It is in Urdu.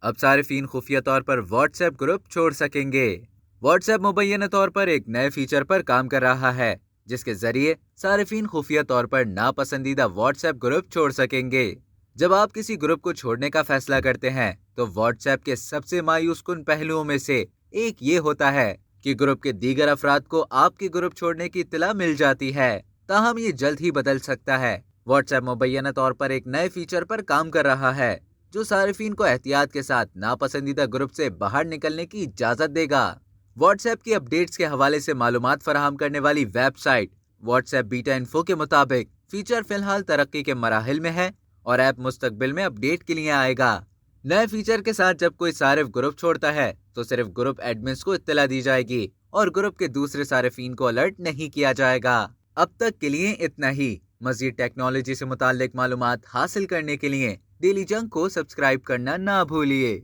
اب صارفین خفیہ طور پر واٹس ایپ گروپ چھوڑ سکیں گے۔ واٹس ایپ مبینہ طور پر ایک نئے فیچر پر کام کر رہا ہے جس کے ذریعے صارفین خفیہ طور پر ناپسندیدہ واٹس ایپ گروپ چھوڑ سکیں گے۔ جب آپ کسی گروپ کو چھوڑنے کا فیصلہ کرتے ہیں تو واٹس ایپ کے سب سے مایوس کن پہلوؤں میں سے ایک یہ ہوتا ہے کہ گروپ کے دیگر افراد کو آپ کے گروپ چھوڑنے کی اطلاع مل جاتی ہے، تاہم یہ جلد ہی بدل سکتا ہے۔ واٹس ایپ مبینہ طور پر ایک نئے فیچر پر کام کر رہا ہے جو صارفین کو احتیاط کے ساتھ ناپسندیدہ گروپ سے باہر نکلنے کی اجازت دے گا۔ واٹس ایپ کی اپڈیٹس کے حوالے سے معلومات فراہم کرنے والی ویب سائٹ واٹس ایپ بیٹا انفو کے مطابق فیچر فی الحال ترقی کے مراحل میں ہے اور ایپ مستقبل میں اپڈیٹ کے لیے آئے گا۔ نئے فیچر کے ساتھ جب کوئی صارف گروپ چھوڑتا ہے تو صرف گروپ ایڈمنز کو اطلاع دی جائے گی اور گروپ کے دوسرے صارفین کو الرٹ نہیں کیا جائے گا۔ اب تک کے لیے اتنا ہی۔ مزید ٹیکنالوجی سے متعلق معلومات حاصل کرنے کے لیے ڈیلی جنگ کو سبسکرائب کرنا نہ بھولیے۔